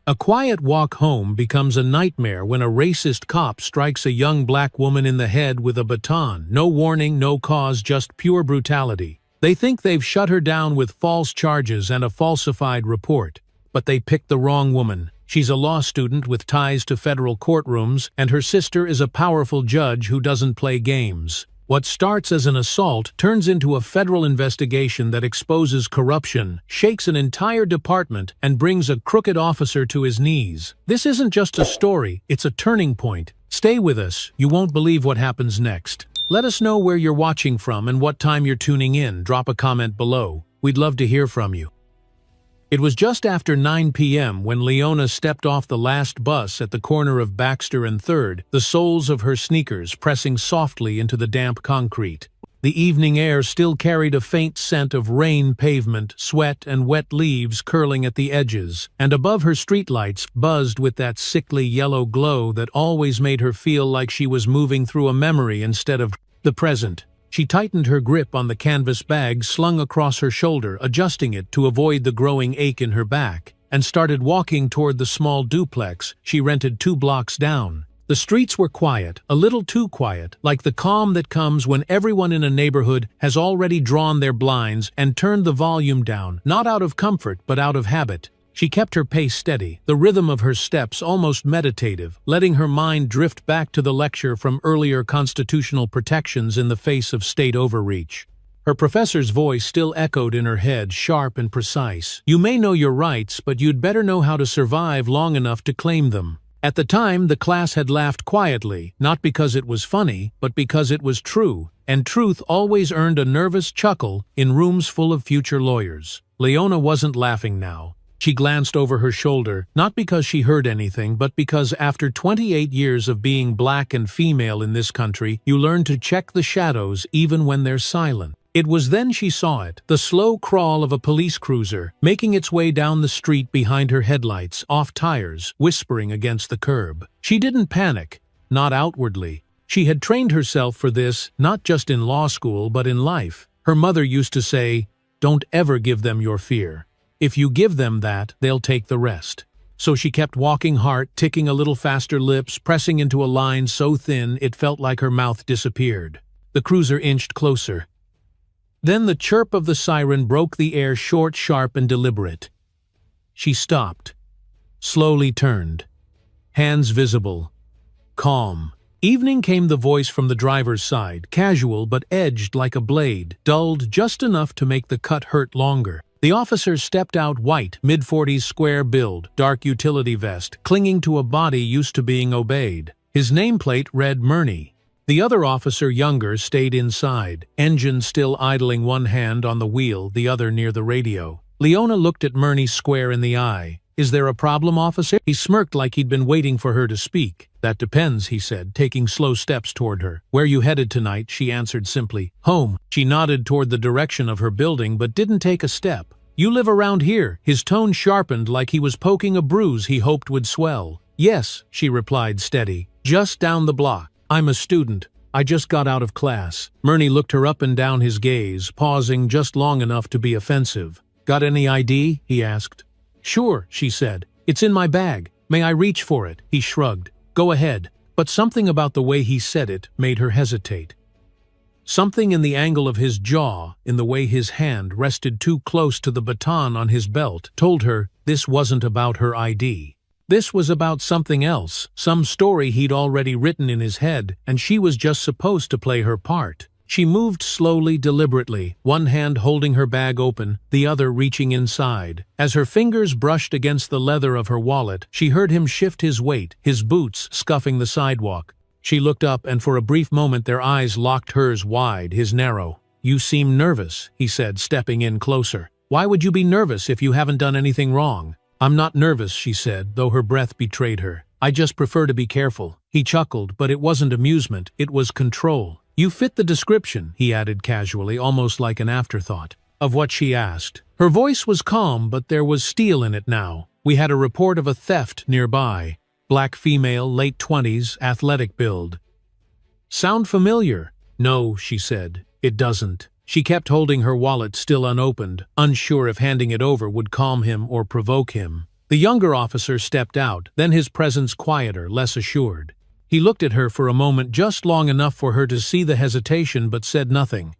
A quiet walk home becomes a nightmare when a racist cop strikes a young black woman in the head with a baton. No warning, no cause, just pure brutality. They think they've shut her down with false charges and a falsified report. But they picked the wrong woman. She's a law student with ties to federal courtrooms, and her sister is a powerful judge who doesn't play games. What starts as an assault turns into a federal investigation that exposes corruption, shakes an entire department, and brings a crooked officer to his knees. This isn't just a story, it's a turning point. Stay with us, you won't believe what happens next. Let us know where you're watching from and what time you're tuning in. Drop a comment below. We'd love to hear from you. It was just after 9 p.m. when Leona stepped off the last bus at the corner of Baxter and 3rd, the soles of her sneakers pressing softly into the damp concrete. The evening air still carried a faint scent of rain, pavement, sweat, and wet leaves curling at the edges, and above her streetlights buzzed with that sickly yellow glow that always made her feel like she was moving through a memory instead of the present. She tightened her grip on the canvas bag slung across her shoulder, adjusting it to avoid the growing ache in her back, and started walking toward the small duplex she rented 2 blocks down. The streets were quiet, a little too quiet, like the calm that comes when everyone in a neighborhood has already drawn their blinds and turned the volume down, not out of comfort but out of habit. She kept her pace steady, the rhythm of her steps almost meditative, letting her mind drift back to the lecture from earlier constitutional protections in the face of state overreach. Her professor's voice still echoed in her head, sharp and precise. You may know your rights, but you'd better know how to survive long enough to claim them. At the time, the class had laughed quietly, not because it was funny, but because it was true, and truth always earned a nervous chuckle in rooms full of future lawyers. Leona wasn't laughing now. She glanced over her shoulder, not because she heard anything, but because after 28 years of being black and female in this country, you learn to check the shadows even when they're silent. It was then she saw it, the slow crawl of a police cruiser, making its way down the street behind her headlights, off tires, whispering against the curb. She didn't panic, not outwardly. She had trained herself for this, not just in law school, but in life. Her mother used to say, "Don't ever give them your fear. If you give them that, they'll take the rest." So she kept walking, heart ticking a little faster, lips pressing into a line so thin it felt like her mouth disappeared. The cruiser inched closer. Then the chirp of the siren broke the air, short, sharp, and deliberate. She stopped, slowly turned, hands visible, calm. Evening came the voice from the driver's side, casual but edged like a blade, dulled just enough to make the cut hurt longer. The officer stepped out, white, mid-40s, square build, dark utility vest, clinging to a body used to being obeyed. His nameplate read Murney. The other officer, younger, stayed inside, engine still idling, one hand on the wheel, the other near the radio. Leona looked at Murney square in the eye. "Is there a problem, officer?" He smirked like he'd been waiting for her to speak. "That depends," he said, taking slow steps toward her. "Where you headed tonight?" she answered simply. "Home." She nodded toward the direction of her building but didn't take a step. "You live around here?" His tone sharpened like he was poking a bruise he hoped would swell. "Yes," she replied, steady. "Just down the block. I'm a student. I just got out of class." Murney looked her up and down, his gaze pausing just long enough to be offensive. "Got any ID?" he asked. "Sure," she said. "It's in my bag. May I reach for it?" He shrugged. "Go ahead." But something about the way he said it made her hesitate. Something in the angle of his jaw, in the way his hand rested too close to the baton on his belt, told her this wasn't about her ID. This was about something else, some story he'd already written in his head, and she was just supposed to play her part. She moved slowly, deliberately, one hand holding her bag open, the other reaching inside. As her fingers brushed against the leather of her wallet, she heard him shift his weight, his boots scuffing the sidewalk. She looked up, and for a brief moment their eyes locked, hers wide, his narrow. "You seem nervous," he said, stepping in closer. "Why would you be nervous if you haven't done anything wrong?" "I'm not nervous," she said, though her breath betrayed her. "I just prefer to be careful." He chuckled, but it wasn't amusement, it was control. "You fit the description," he added casually, almost like an afterthought. "Of what?" she asked. Her voice was calm, but there was steel in it now. "We had a report of a theft nearby. Black female, late 20s, athletic build." "Sound familiar?" "No," she said. "It doesn't." She kept holding her wallet still unopened, unsure if handing it over would calm him or provoke him. The younger officer stepped out, then his presence quieter, less assured. He looked at her for a moment, just long enough for her to see the hesitation, but said nothing.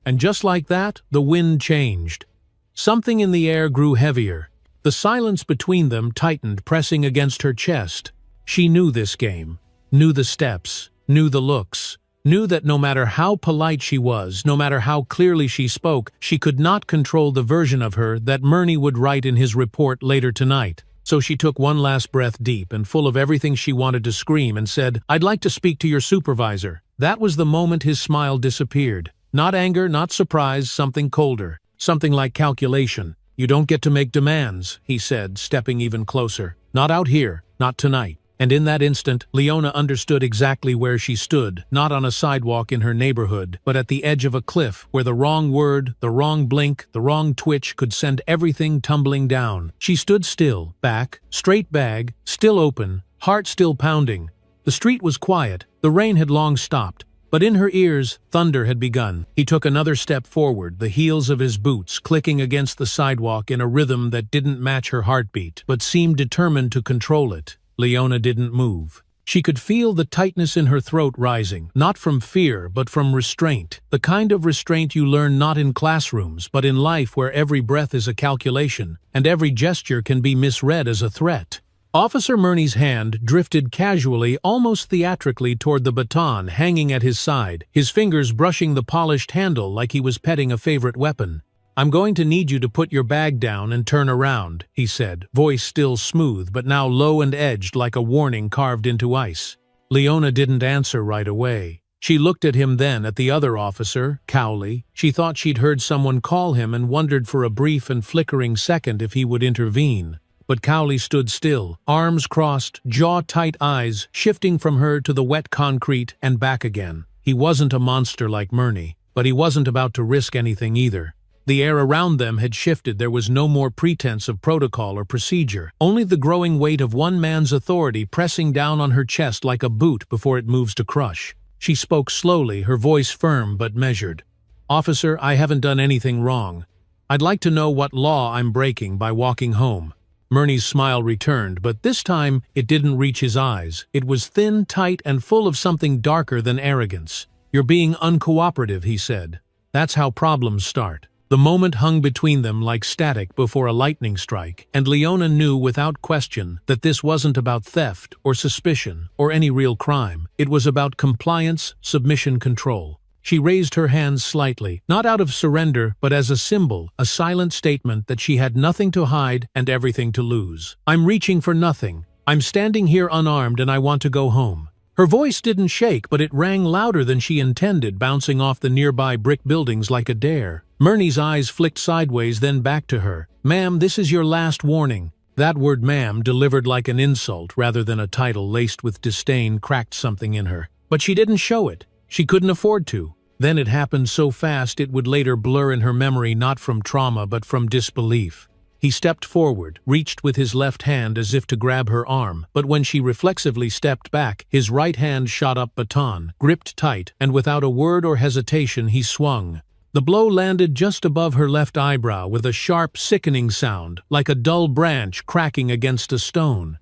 And just like that, the wind changed. Something in the air grew heavier. The silence between them tightened, pressing against her chest. She knew this game, knew the steps, knew the looks, knew that no matter how polite she was, no matter how clearly she spoke, she could not control the version of her that Murney would write in his report later tonight. So she took one last breath deep and full of everything she wanted to scream and said, "I'd like to speak to your supervisor." That was the moment his smile disappeared. Not anger, not surprise, something colder, something like calculation. "You don't get to make demands," he said, stepping even closer. "Not out here, not tonight." And in that instant, Leona understood exactly where she stood, not on a sidewalk in her neighborhood, but at the edge of a cliff where the wrong word, the wrong blink, the wrong twitch could send everything tumbling down. She stood still, back, straight bag, still open, heart still pounding. The street was quiet, the rain had long stopped, but in her ears, thunder had begun. He took another step forward, the heels of his boots clicking against the sidewalk in a rhythm that didn't match her heartbeat, but seemed determined to control it. Leona didn't move. She could feel the tightness in her throat rising, not from fear, but from restraint. The kind of restraint you learn not in classrooms, but in life, where every breath is a calculation, and every gesture can be misread as a threat. Officer Murney's hand drifted casually, almost theatrically, toward the baton hanging at his side, his fingers brushing the polished handle like he was petting a favorite weapon. "I'm going to need you to put your bag down and turn around," he said, voice still smooth but now low and edged like a warning carved into ice. Leona didn't answer right away. She looked at him, then at the other officer, Cowley. She thought she'd heard someone call him and wondered for a brief and flickering second if he would intervene. But Cowley stood still, arms crossed, jaw-tight eyes shifting from her to the wet concrete and back again. He wasn't a monster like Murney, but he wasn't about to risk anything either. The air around them had shifted. There was no more pretense of protocol or procedure, only the growing weight of one man's authority pressing down on her chest like a boot before it moves to crush. She spoke slowly, her voice firm but measured. "Officer, I haven't done anything wrong. I'd like to know what law I'm breaking by walking home." Murney's smile returned, but this time it didn't reach his eyes. It was thin, tight, and full of something darker than arrogance. "You're being uncooperative," he said. "That's how problems start." The moment hung between them like static before a lightning strike, and Leona knew without question that this wasn't about theft or suspicion or any real crime. It was about compliance, submission, control. She raised her hands slightly, not out of surrender, but as a symbol, a silent statement that she had nothing to hide and everything to lose. "I'm reaching for nothing. I'm standing here unarmed and I want to go home." Her voice didn't shake, but it rang louder than she intended, bouncing off the nearby brick buildings like a dare. Murney's eyes flicked sideways, then back to her. "Ma'am, this is your last warning." That word "ma'am," delivered like an insult rather than a title laced with disdain, cracked something in her. But she didn't show it. She couldn't afford to. Then it happened so fast it would later blur in her memory, not from trauma but from disbelief. He stepped forward, reached with his left hand as if to grab her arm, but when she reflexively stepped back, his right hand shot up baton, gripped tight, and without a word or hesitation he swung. The blow landed just above her left eyebrow with a sharp, sickening sound, like a dull branch cracking against a stone.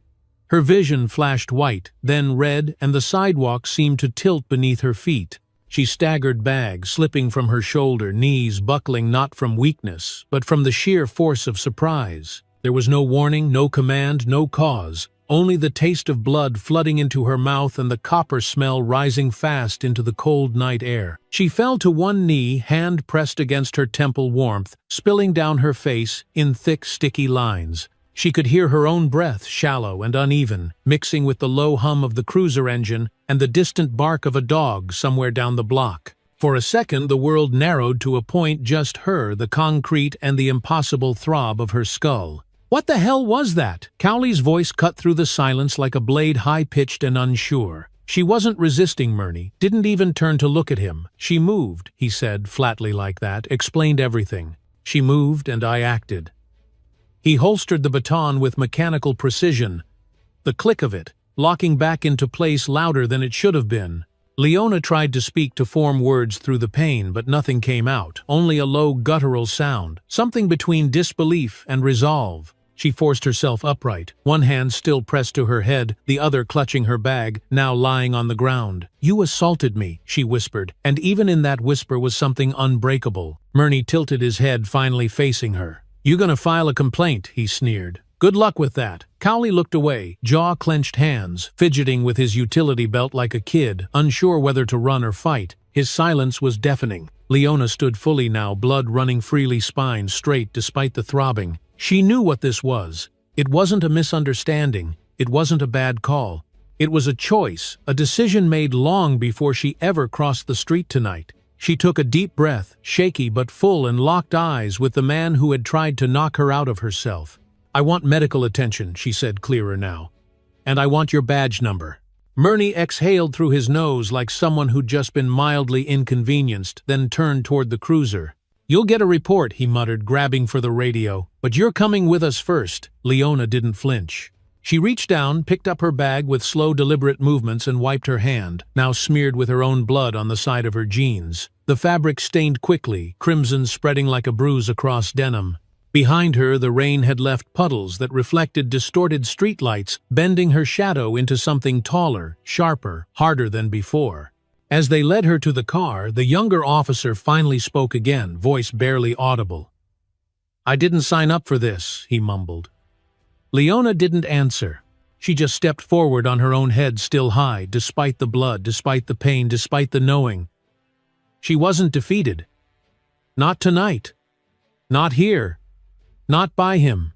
Her vision flashed white, then red, and the sidewalk seemed to tilt beneath her feet. She staggered back, slipping from her shoulder, knees buckling not from weakness, but from the sheer force of surprise. There was no warning, no command, no cause, only the taste of blood flooding into her mouth and the copper smell rising fast into the cold night air. She fell to one knee, hand pressed against her temple, warmth spilling down her face in thick, sticky lines. She could hear her own breath, shallow and uneven, mixing with the low hum of the cruiser engine and the distant bark of a dog somewhere down the block. For a second, the world narrowed to a point, just her, the concrete, and the impossible throb of her skull. "What the hell was that?" Cowley's voice cut through the silence like a blade, high-pitched and unsure. She wasn't resisting Murney, didn't even turn to look at him. "She moved," he said, flatly like that, explained everything. "She moved and I acted." He holstered the baton with mechanical precision. The click of it, locking back into place louder than it should have been. Leona tried to speak, to form words through the pain, but nothing came out, only a low guttural sound, something between disbelief and resolve. She forced herself upright, one hand still pressed to her head, the other clutching her bag, now lying on the ground. "You assaulted me," she whispered, and even in that whisper was something unbreakable. Murney tilted his head, finally facing her. "You gonna file a complaint?" he sneered. "Good luck with that." Cowley looked away, jaw-clenched hands, fidgeting with his utility belt like a kid, unsure whether to run or fight. His silence was deafening. Leona stood fully now, blood running freely, spine straight despite the throbbing. She knew what this was. It wasn't a misunderstanding. It wasn't a bad call. It was a choice, a decision made long before she ever crossed the street tonight. She took a deep breath, shaky but full, and locked eyes with the man who had tried to knock her out of herself. "I want medical attention," she said clearer now. "And I want your badge number." Murney exhaled through his nose like someone who'd just been mildly inconvenienced, then turned toward the cruiser. "You'll get a report," he muttered, grabbing for the radio. "But you're coming with us first." Leona didn't flinch. She reached down, picked up her bag with slow, deliberate movements and wiped her hand, now smeared with her own blood on the side of her jeans. The fabric stained quickly, crimson spreading like a bruise across denim. Behind her, the rain had left puddles that reflected distorted streetlights, bending her shadow into something taller, sharper, harder than before. As they led her to the car, the younger officer finally spoke again, voice barely audible. "I didn't sign up for this," he mumbled. Leona didn't answer. She just stepped forward on her own head still high, despite the blood, despite the pain, despite the knowing. She wasn't defeated. Not tonight. Not here. Not by him.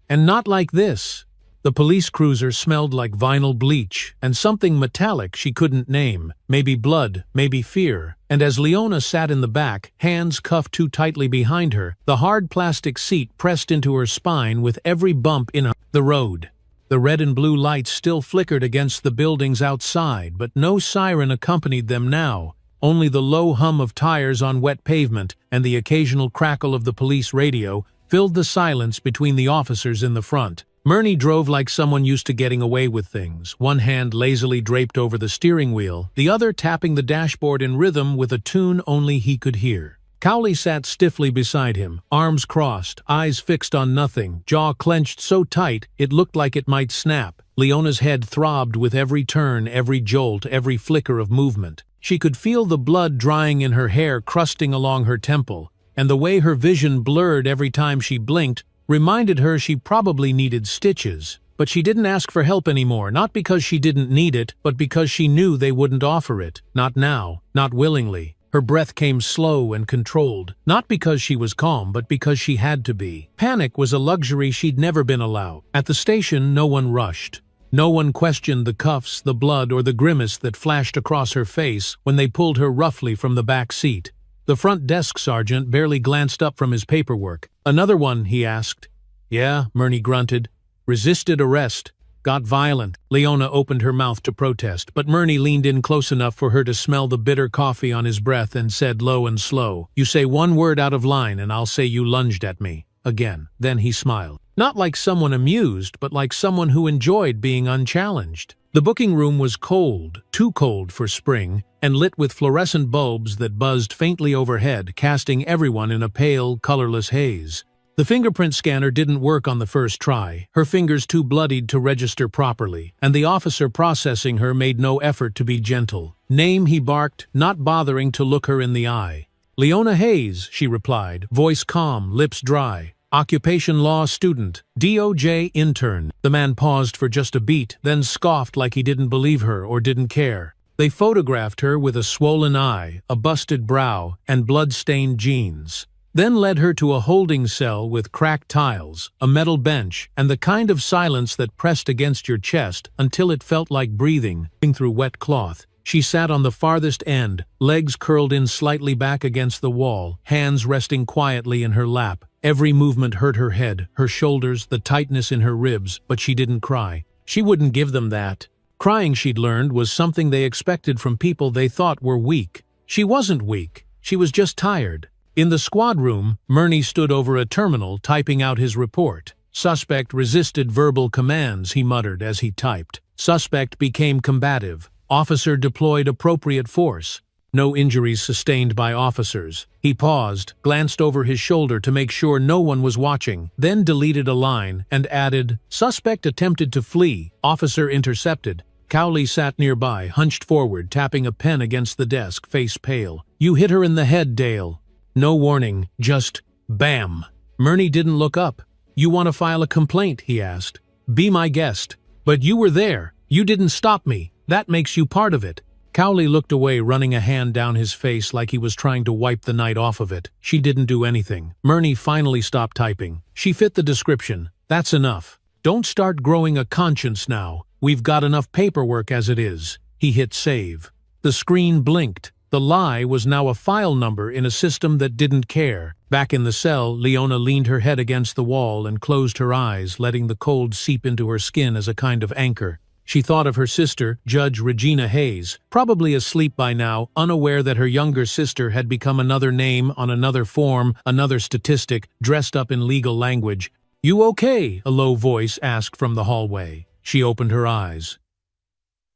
And not like this. The police cruiser smelled like vinyl bleach, and something metallic she couldn't name, maybe blood, maybe fear. And as Leona sat in the back, hands cuffed too tightly behind her, the hard plastic seat pressed into her spine with every bump in the road. The red and blue lights still flickered against the buildings outside, but no siren accompanied them now. Only the low hum of tires on wet pavement and the occasional crackle of the police radio filled the silence between the officers in the front. Murney drove like someone used to getting away with things, one hand lazily draped over the steering wheel, the other tapping the dashboard in rhythm with a tune only he could hear. Cowley sat stiffly beside him, arms crossed, eyes fixed on nothing, jaw clenched so tight it looked like it might snap. Leona's head throbbed with every turn, every jolt, every flicker of movement. She could feel the blood drying in her hair, crusting along her temple, and the way her vision blurred every time she blinked reminded her she probably needed stitches. But she didn't ask for help anymore, not because she didn't need it, but because she knew they wouldn't offer it. Not now, not willingly. Her breath came slow and controlled, not because she was calm, but because she had to be. Panic was a luxury she'd never been allowed. At the station, no one rushed. No one questioned the cuffs, the blood, or the grimace that flashed across her face when they pulled her roughly from the back seat. The front desk sergeant barely glanced up from his paperwork. "Another one?" he asked. "Yeah," Murney grunted. "Resisted arrest. Got violent." Leona opened her mouth to protest, but Murney leaned in close enough for her to smell the bitter coffee on his breath and said low and slow, "You say one word out of line and I'll say you lunged at me." Again. Then he smiled. Not like someone amused, but like someone who enjoyed being unchallenged. The booking room was cold, too cold for spring, and lit with fluorescent bulbs that buzzed faintly overhead, casting everyone in a pale, colorless haze. The fingerprint scanner didn't work on the first try, her fingers too bloodied to register properly, and the officer processing her made no effort to be gentle. "Name," he barked, not bothering to look her in the eye. "Leona Hayes," she replied, voice calm, lips dry. "Occupation law student, DOJ intern." The man paused for just a beat, then scoffed like he didn't believe her or didn't care. They photographed her with a swollen eye, a busted brow, and blood-stained jeans. Then led her to a holding cell with cracked tiles, a metal bench, and the kind of silence that pressed against your chest until it felt like breathing through wet cloth. She sat on the farthest end, legs curled in slightly back against the wall, hands resting quietly in her lap. Every movement hurt her head, her shoulders, the tightness in her ribs, but she didn't cry. She wouldn't give them that. Crying, she'd learned, was something they expected from people they thought were weak. She wasn't weak. She was just tired. In the squad room, Murney stood over a terminal typing out his report. "Suspect resisted verbal commands," he muttered as he typed. "Suspect became combative. Officer deployed appropriate force." No injuries sustained by officers. He paused, glanced over his shoulder to make sure no one was watching, then deleted a line and added, "Suspect attempted to flee. Officer intercepted." Cowley sat nearby, hunched forward, tapping a pen against the desk, face pale. "You hit her in the head, Dale." No warning, just bam. Murney didn't look up. "You want to file a complaint?" he asked. "Be my guest." "But you were there. You didn't stop me. That makes you part of it." Cowley looked away, running a hand down his face like he was trying to wipe the night off of it. "She didn't do anything." Murney finally stopped typing. "She fit the description. That's enough. Don't start growing a conscience now. We've got enough paperwork as it is." He hit save. The screen blinked. The lie was now a file number in a system that didn't care. Back in the cell, Leona leaned her head against the wall and closed her eyes, letting the cold seep into her skin as a kind of anchor. She thought of her sister, Judge Regina Hayes, probably asleep by now, unaware that her younger sister had become another name on another form, another statistic, dressed up in legal language. "You okay?" a low voice asked from the hallway. She opened her eyes.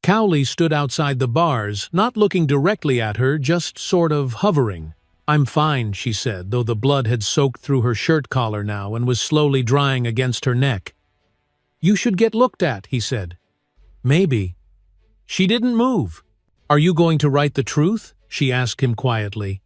Cowley stood outside the bars, not looking directly at her, just sort of hovering. "I'm fine," she said, though the blood had soaked through her shirt collar now and was slowly drying against her neck. "You should get looked at," he said. "Maybe." She didn't move. "Are you going to write the truth?" she asked him quietly.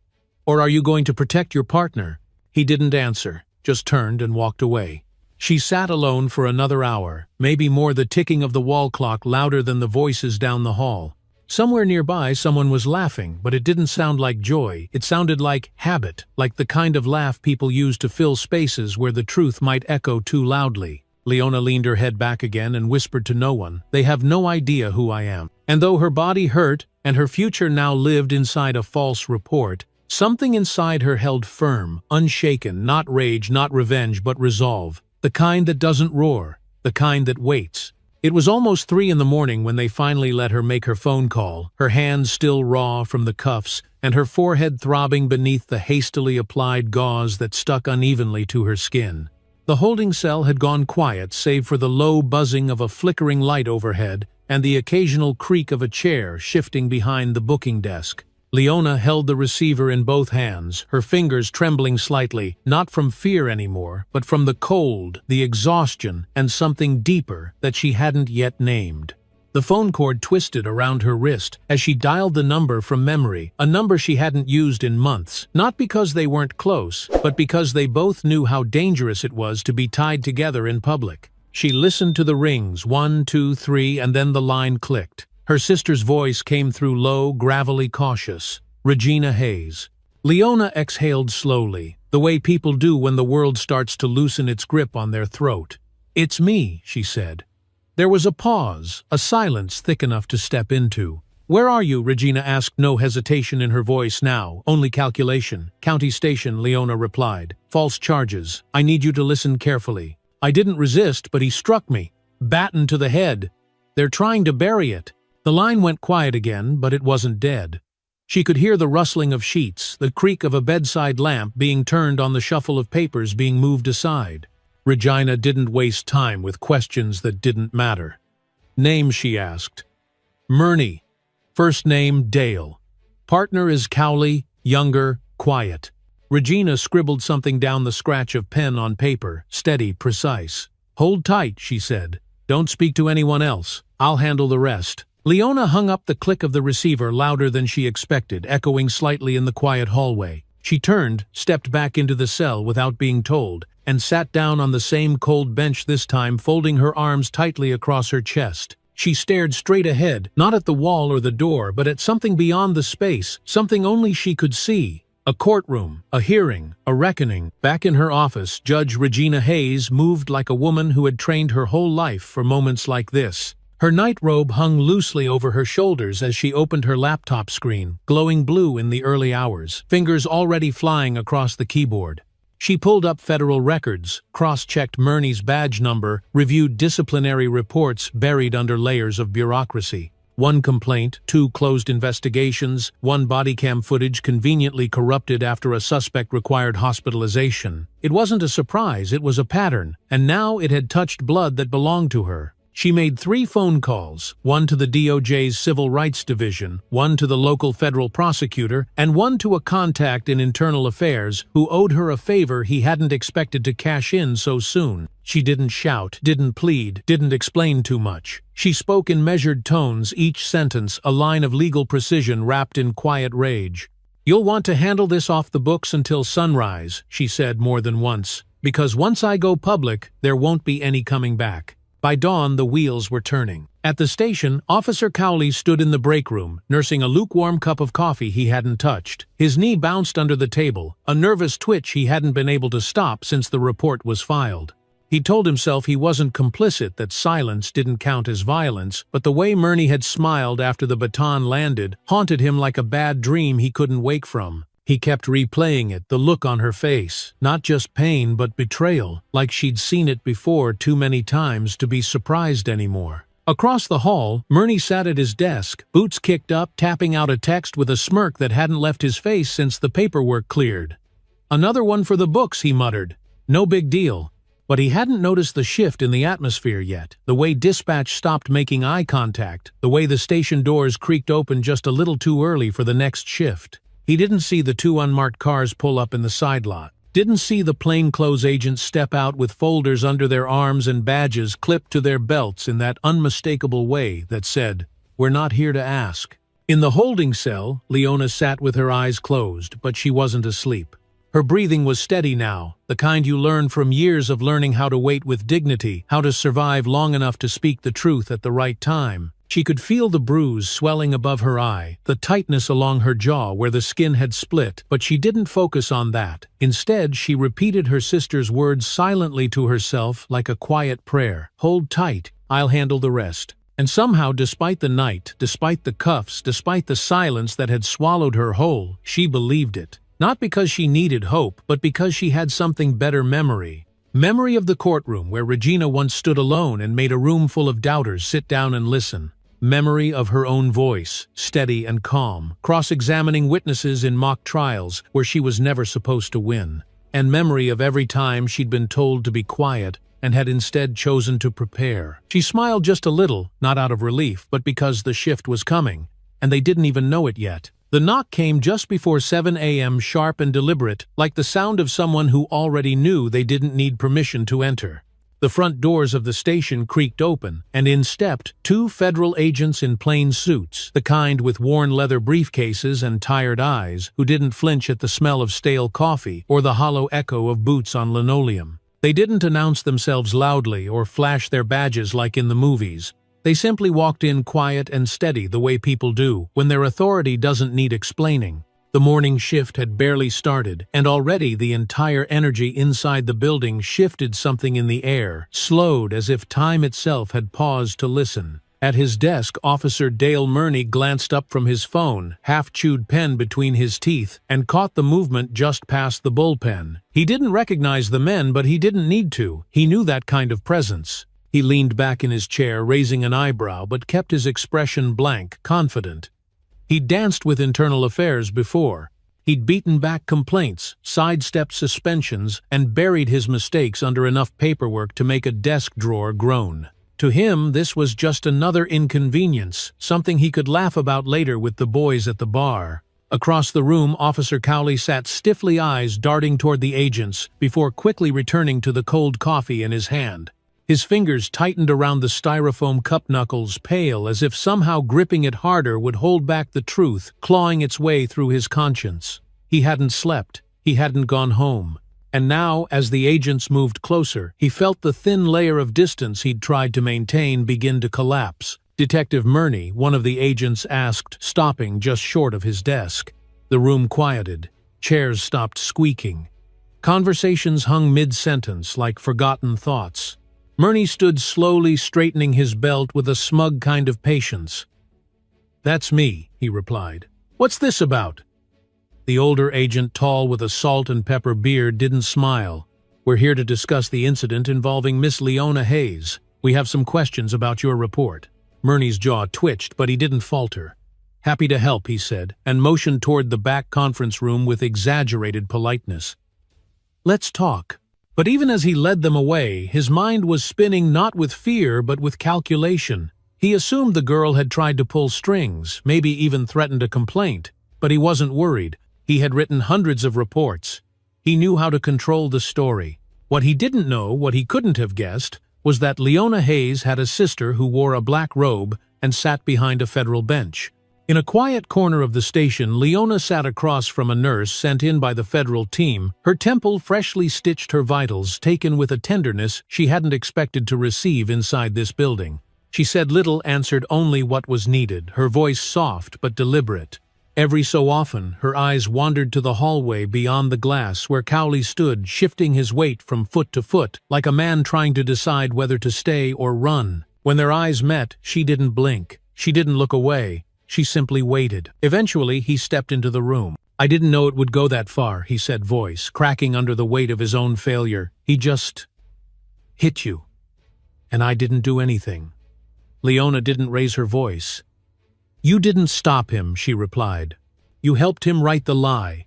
"Or are you going to protect your partner?" He didn't answer, just turned and walked away. She sat alone for another hour, maybe more, the ticking of the wall clock louder than the voices down the hall. Somewhere nearby someone was laughing, but it didn't sound like joy. It sounded like habit, like the kind of laugh people use to fill spaces where the truth might echo too loudly. Leona leaned her head back again and whispered to no one, "They have no idea who I am." And though her body hurt and her future now lived inside a false report, something inside her held firm, unshaken, not rage, not revenge, but resolve. The kind that doesn't roar, the kind that waits. It was almost 3 in the morning when they finally let her make her phone call, her hands still raw from the cuffs, and her forehead throbbing beneath the hastily applied gauze that stuck unevenly to her skin. The holding cell had gone quiet save for the low buzzing of a flickering light overhead and the occasional creak of a chair shifting behind the booking desk. Leona held the receiver in both hands, her fingers trembling slightly, not from fear anymore, but from the cold, the exhaustion, and something deeper that she hadn't yet named. The phone cord twisted around her wrist as she dialed the number from memory, a number she hadn't used in months, not because they weren't close, but because they both knew how dangerous it was to be tied together in public. She listened to the rings, 1, 2, 3, and then the line clicked. Her sister's voice came through low, gravelly, cautious. "Regina Hayes." Leona exhaled slowly, the way people do when the world starts to loosen its grip on their throat. "It's me," she said. There was a pause, a silence thick enough to step into. "Where are you?" Regina asked, no hesitation in her voice now, only calculation. "County Station," Leona replied. "False charges. I need you to listen carefully. I didn't resist, but he struck me. Baton to the head. They're trying to bury it." The line went quiet again, but it wasn't dead. She could hear the rustling of sheets, the creak of a bedside lamp being turned on the shuffle of papers being moved aside. Regina didn't waste time with questions that didn't matter. "Name?" she asked. "Murney. First name Dale. Partner is Cowley, younger, quiet." Regina scribbled something down the scratch of pen on paper, steady, precise. "Hold tight," she said. "Don't speak to anyone else. I'll handle the rest." Leona hung up the click of the receiver louder than she expected, echoing slightly in the quiet hallway. She turned, stepped back into the cell without being told, and sat down on the same cold bench this time, folding her arms tightly across her chest. She stared straight ahead, not at the wall or the door, but at something beyond the space, something only she could see. A courtroom, a hearing, a reckoning. Back in her office, Judge Regina Hayes moved like a woman who had trained her whole life for moments like this. Her night robe hung loosely over her shoulders as she opened her laptop screen, glowing blue in the early hours, fingers already flying across the keyboard. She pulled up federal records, cross-checked Murney's badge number, reviewed disciplinary reports buried under layers of bureaucracy. 1 complaint, 2 closed investigations, 1 body cam footage conveniently corrupted after a suspect required hospitalization. It wasn't a surprise, it was a pattern, and now it had touched blood that belonged to her. She made 3 phone calls, one to the DOJ's Civil Rights Division, one to the local federal prosecutor, and one to a contact in Internal Affairs who owed her a favor he hadn't expected to cash in so soon. She didn't shout, didn't plead, didn't explain too much. She spoke in measured tones, each sentence a line of legal precision wrapped in quiet rage. "You'll want to handle this off the books until sunrise," she said more than once, "because once I go public, there won't be any coming back." By dawn, the wheels were turning. At the station, Officer Cowley stood in the break room, nursing a lukewarm cup of coffee he hadn't touched. His knee bounced under the table, a nervous twitch he hadn't been able to stop since the report was filed. He told himself he wasn't complicit, that silence didn't count as violence, but the way Murney had smiled after the baton landed haunted him like a bad dream he couldn't wake from. He kept replaying it, the look on her face, not just pain but betrayal, like she'd seen it before too many times to be surprised anymore. Across the hall, Murney sat at his desk, boots kicked up, tapping out a text with a smirk that hadn't left his face since the paperwork cleared. "Another one for the books," he muttered. "No big deal." But he hadn't noticed the shift in the atmosphere yet, the way dispatch stopped making eye contact, the way the station doors creaked open just a little too early for the next shift. He didn't see the 2 unmarked cars pull up in the side lot, didn't see the plainclothes agents step out with folders under their arms and badges clipped to their belts in that unmistakable way that said, "We're not here to ask." In the holding cell, Leona sat with her eyes closed, but she wasn't asleep. Her breathing was steady now, the kind you learn from years of learning how to wait with dignity, how to survive long enough to speak the truth at the right time. She could feel the bruise swelling above her eye, the tightness along her jaw where the skin had split, but she didn't focus on that. Instead, she repeated her sister's words silently to herself like a quiet prayer. "Hold tight, I'll handle the rest." And somehow, despite the night, despite the cuffs, despite the silence that had swallowed her whole, she believed it. Not because she needed hope, but because she had something better: memory. Memory of the courtroom where Regina once stood alone and made a room full of doubters sit down and listen. Memory of her own voice, steady and calm, cross-examining witnesses in mock trials where she was never supposed to win. And memory of every time she'd been told to be quiet and had instead chosen to prepare. She smiled just a little, not out of relief, but because the shift was coming, and they didn't even know it yet. The knock came just before 7 a.m., sharp and deliberate, like the sound of someone who already knew they didn't need permission to enter. The front doors of the station creaked open, and in stepped 2 federal agents in plain suits, the kind with worn leather briefcases and tired eyes, who didn't flinch at the smell of stale coffee or the hollow echo of boots on linoleum. They didn't announce themselves loudly or flash their badges like in the movies. They simply walked in quiet and steady, the way people do when their authority doesn't need explaining. The morning shift had barely started, and already the entire energy inside the building shifted. Something in the air slowed, as if time itself had paused to listen. At his desk, Officer Dale Murney glanced up from his phone, half-chewed pen between his teeth, and caught the movement just past the bullpen. He didn't recognize the men, but he didn't need to. He knew that kind of presence. He leaned back in his chair, raising an eyebrow, but kept his expression blank, confident. He'd danced with Internal Affairs before. He'd beaten back complaints, sidestepped suspensions, and buried his mistakes under enough paperwork to make a desk drawer groan. To him, this was just another inconvenience, something he could laugh about later with the boys at the bar. Across the room, Officer Cowley sat stiffly, eyes darting toward the agents, before quickly returning to the cold coffee in his hand. His fingers tightened around the styrofoam cup knuckles, pale, as if somehow gripping it harder would hold back the truth, clawing its way through his conscience. He hadn't slept. He hadn't gone home. And now, as the agents moved closer, he felt the thin layer of distance he'd tried to maintain begin to collapse. Detective Murney, one of the agents, asked, stopping just short of his desk. The room quieted. Chairs stopped squeaking. Conversations hung mid-sentence like forgotten thoughts. Murney stood slowly, straightening his belt with a smug kind of patience. "That's me," he replied. "What's this about?" The older agent, tall with a salt and pepper beard, didn't smile. "We're here to discuss the incident involving Miss Leona Hayes. We have some questions about your report." Murney's jaw twitched, but he didn't falter. "Happy to help," he said, and motioned toward the back conference room with exaggerated politeness. "Let's talk." But even as he led them away, his mind was spinning not with fear but with calculation. He assumed the girl had tried to pull strings, maybe even threatened a complaint, but he wasn't worried. He had written hundreds of reports. He knew how to control the story. What he didn't know, what he couldn't have guessed, was that Leona Hayes had a sister who wore a black robe and sat behind a federal bench. In a quiet corner of the station, Leona sat across from a nurse sent in by the federal team, her temple freshly stitched, her vitals taken with a tenderness she hadn't expected to receive inside this building. She said little, answered only what was needed, her voice soft but deliberate. Every so often, her eyes wandered to the hallway beyond the glass where Cowley stood, shifting his weight from foot to foot, like a man trying to decide whether to stay or run. When their eyes met, she didn't blink. She didn't look away. She simply waited. Eventually, he stepped into the room. "I didn't know it would go that far," he said, voice cracking under the weight of his own failure. "He just hit you. And I didn't do anything." Leona didn't raise her voice. "You didn't stop him," she replied. "You helped him write the lie."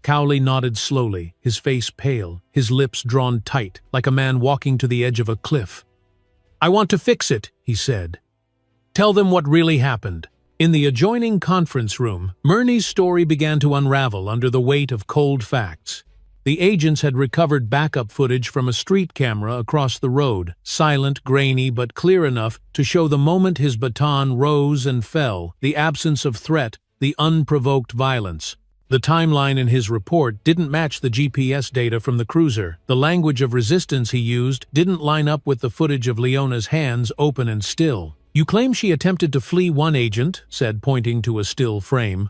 Cowley nodded slowly, his face pale, his lips drawn tight, like a man walking to the edge of a cliff. "I want to fix it," he said. "Tell them what really happened." In the adjoining conference room, Murney's story began to unravel under the weight of cold facts. The agents had recovered backup footage from a street camera across the road, silent, grainy, but clear enough to show the moment his baton rose and fell, the absence of threat, the unprovoked violence. The timeline in his report didn't match the GPS data from the cruiser. The language of resistance he used didn't line up with the footage of Leona's hands open and still. "You claim she attempted to flee," one agent said, pointing to a still frame.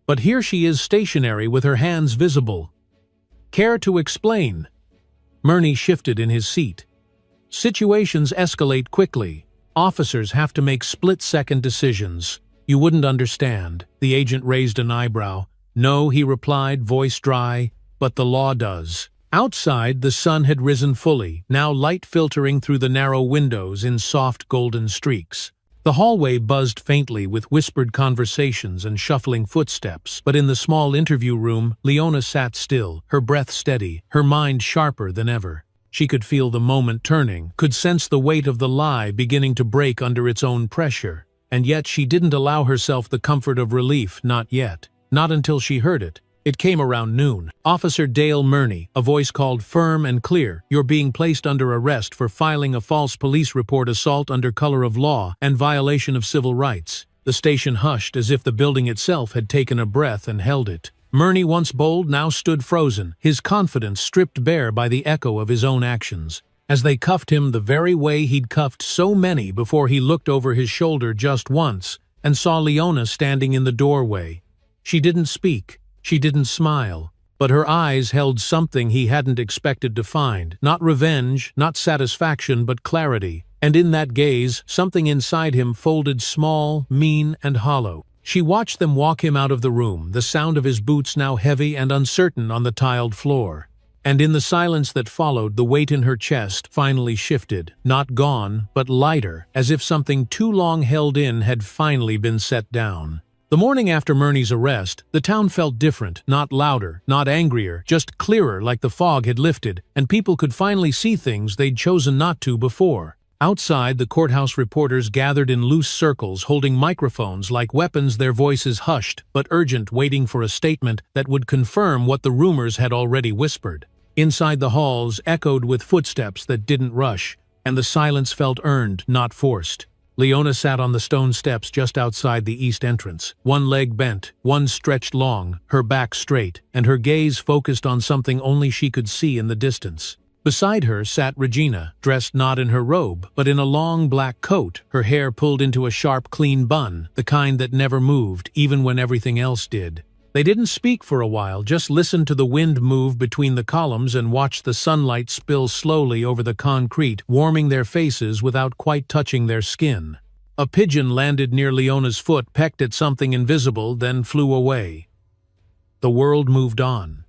"But here she is stationary with her hands visible. Care to explain?" Murney shifted in his seat. "Situations escalate quickly. Officers have to make split-second decisions. You wouldn't understand." The agent raised an eyebrow. "No," he replied, voice dry, "but the law does." Outside, the sun had risen fully, now light filtering through the narrow windows in soft golden streaks. The hallway buzzed faintly with whispered conversations and shuffling footsteps, but in the small interview room, Leona sat still, her breath steady, her mind sharper than ever. She could feel the moment turning, could sense the weight of the lie beginning to break under its own pressure. And yet she didn't allow herself the comfort of relief, not yet. Not until she heard it. It came around noon. "Officer Dale Murney," a voice called firm and clear, "you're being placed under arrest for filing a false police report, assault under color of law, and violation of civil rights." The station hushed as if the building itself had taken a breath and held it. Murney, once bold, now stood frozen, his confidence stripped bare by the echo of his own actions. As they cuffed him the very way he'd cuffed so many before, he looked over his shoulder just once and saw Leona standing in the doorway. She didn't speak. She didn't smile, but her eyes held something he hadn't expected to find. Not revenge, not satisfaction, but clarity. And in that gaze, something inside him folded small, mean, and hollow. She watched them walk him out of the room, the sound of his boots now heavy and uncertain on the tiled floor. And in the silence that followed, the weight in her chest finally shifted, not gone, but lighter, as if something too long held in had finally been set down. The morning after Murney's arrest, the town felt different, not louder, not angrier, just clearer, like the fog had lifted, and people could finally see things they'd chosen not to before. Outside, the courthouse reporters gathered in loose circles, holding microphones like weapons, their voices hushed but urgent, waiting for a statement that would confirm what the rumors had already whispered. Inside, the halls echoed with footsteps that didn't rush, and the silence felt earned, not forced. Leona sat on the stone steps just outside the east entrance, one leg bent, one stretched long, her back straight, and her gaze focused on something only she could see in the distance. Beside her sat Regina, dressed not in her robe, but in a long black coat, her hair pulled into a sharp, clean bun, the kind that never moved, even when everything else did. They didn't speak for a while, just listened to the wind move between the columns and watched the sunlight spill slowly over the concrete, warming their faces without quite touching their skin. A pigeon landed near Leona's foot, pecked at something invisible, then flew away. The world moved on.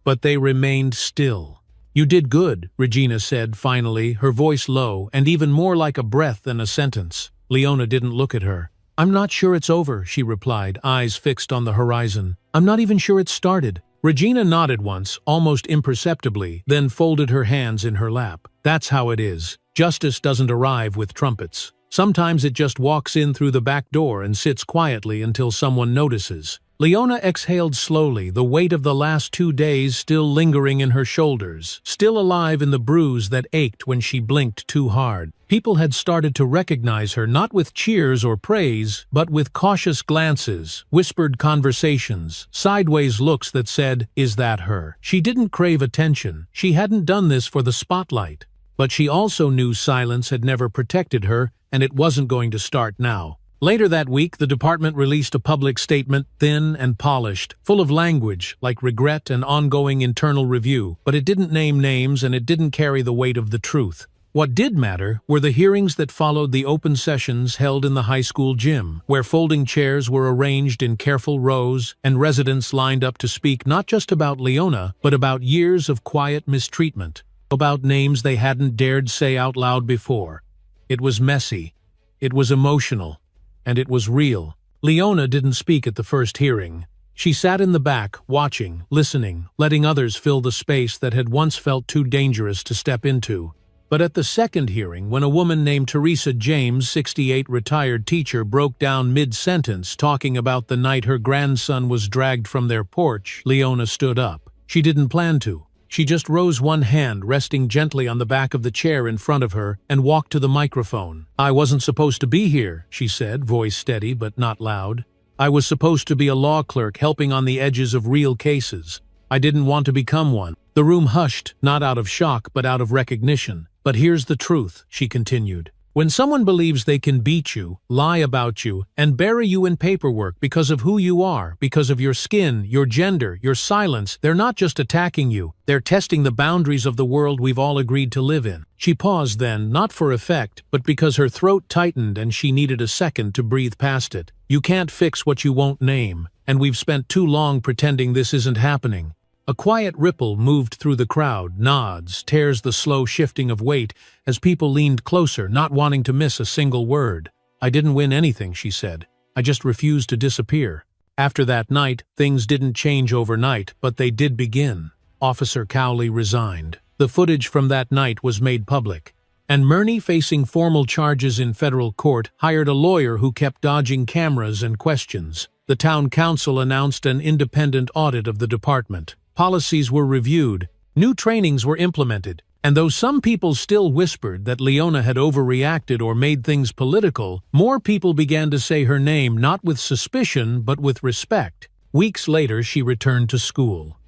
But they remained still. "You did good," Regina said finally, her voice low and even more like a breath than a sentence. Leona didn't look at her. "I'm not sure it's over," she replied, eyes fixed on the horizon. "I'm not even sure it started." Regina nodded once, almost imperceptibly, then folded her hands in her lap. That's how it is. Justice doesn't arrive with trumpets. Sometimes it just walks in through the back door and sits quietly until someone notices. Leona exhaled slowly, the weight of the last 2 days still lingering in her shoulders, still alive in the bruise that ached when she blinked too hard. People had started to recognize her not with cheers or praise, but with cautious glances, whispered conversations, sideways looks that said, "Is that her?" She didn't crave attention. She hadn't done this for the spotlight. But she also knew silence had never protected her, and it wasn't going to start now. Later that week, the department released a public statement, thin and polished, full of language like regret and ongoing internal review, but it didn't name names and it didn't carry the weight of the truth. What did matter were the hearings that followed the open sessions held in the high school gym, where folding chairs were arranged in careful rows and residents lined up to speak not just about Leona, but about years of quiet mistreatment, about names they hadn't dared say out loud before. It was messy, it was emotional, and it was real. Leona didn't speak at the first hearing. She sat in the back, watching, listening, letting others fill the space that had once felt too dangerous to step into. But at the second hearing, when a woman named Teresa James, 68, retired teacher, broke down mid-sentence talking about the night her grandson was dragged from their porch, Leona stood up. She didn't plan to. She just rose one hand, resting gently on the back of the chair in front of her, and walked to the microphone. "I wasn't supposed to be here," she said, voice steady but not loud. "I was supposed to be a law clerk helping on the edges of real cases. I didn't want to become one." The room hushed, not out of shock but out of recognition. "But here's the truth," she continued. "When someone believes they can beat you, lie about you, and bury you in paperwork because of who you are, because of your skin, your gender, your silence, they're not just attacking you, they're testing the boundaries of the world we've all agreed to live in." She paused then, not for effect, but because her throat tightened and she needed a second to breathe past it. "You can't fix what you won't name, and we've spent too long pretending this isn't happening." A quiet ripple moved through the crowd, nods, tears the slow shifting of weight as people leaned closer, not wanting to miss a single word. "I didn't win anything," she said. "I just refused to disappear." After that night, things didn't change overnight, but they did begin. Officer Cowley resigned. The footage from that night was made public. And Murney, facing formal charges in federal court, hired a lawyer who kept dodging cameras and questions. The town council announced an independent audit of the department. Policies were reviewed, new trainings were implemented, and though some people still whispered that Leona had overreacted or made things political, more people began to say her name not with suspicion but with respect. Weeks later, she returned to school.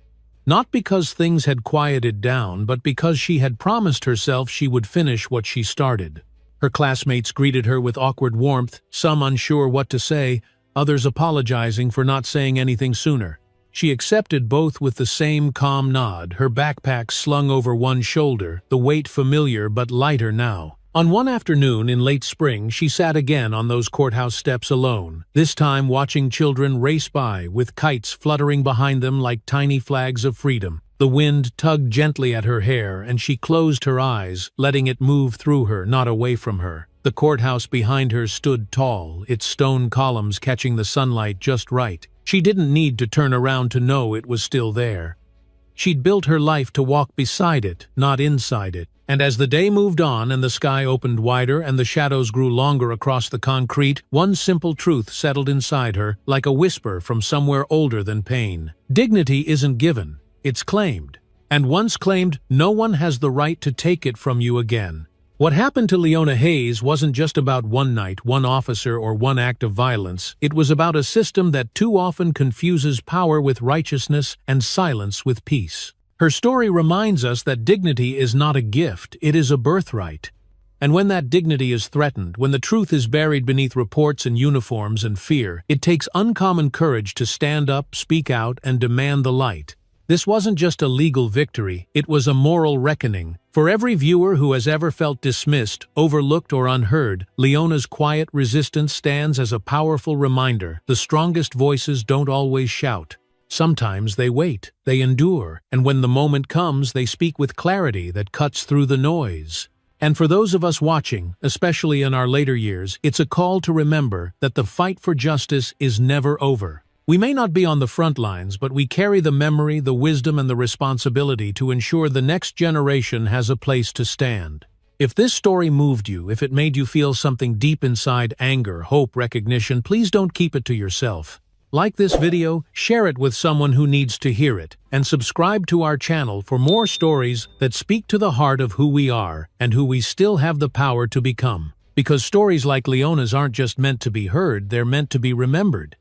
Not because things had quieted down, but because she had promised herself she would finish what she started. Her classmates greeted her with awkward warmth, some unsure what to say, others apologizing for not saying anything sooner. She accepted both with the same calm nod, her backpack slung over one shoulder, the weight familiar but lighter now. On one afternoon in late spring, she sat again on those courthouse steps alone, this time watching children race by, with kites fluttering behind them like tiny flags of freedom. The wind tugged gently at her hair, and she closed her eyes, letting it move through her, not away from her. The courthouse behind her stood tall, its stone columns catching the sunlight just right. She didn't need to turn around to know it was still there. She'd built her life to walk beside it, not inside it. And as the day moved on and the sky opened wider and the shadows grew longer across the concrete, one simple truth settled inside her, like a whisper from somewhere older than pain. Dignity isn't given, it's claimed. And once claimed, no one has the right to take it from you again. What happened to Leona Hayes wasn't just about one night, one officer, or one act of violence. It was about a system that too often confuses power with righteousness and silence with peace. Her story reminds us that dignity is not a gift, it is a birthright. And when that dignity is threatened, when the truth is buried beneath reports and uniforms and fear, it takes uncommon courage to stand up, speak out, and demand the light. This wasn't just a legal victory, it was a moral reckoning. For every viewer who has ever felt dismissed, overlooked, or unheard, Leona's quiet resistance stands as a powerful reminder. The strongest voices don't always shout. Sometimes they wait, they endure, and when the moment comes, they speak with clarity that cuts through the noise. And for those of us watching, especially in our later years, it's a call to remember that the fight for justice is never over. We may not be on the front lines, but we carry the memory, the wisdom, and the responsibility to ensure the next generation has a place to stand. If this story moved you, if it made you feel something deep inside, anger, hope, recognition, please don't keep it to yourself. Like this video, share it with someone who needs to hear it, and subscribe to our channel for more stories that speak to the heart of who we are and who we still have the power to become. Because stories like Leona's aren't just meant to be heard, they're meant to be remembered.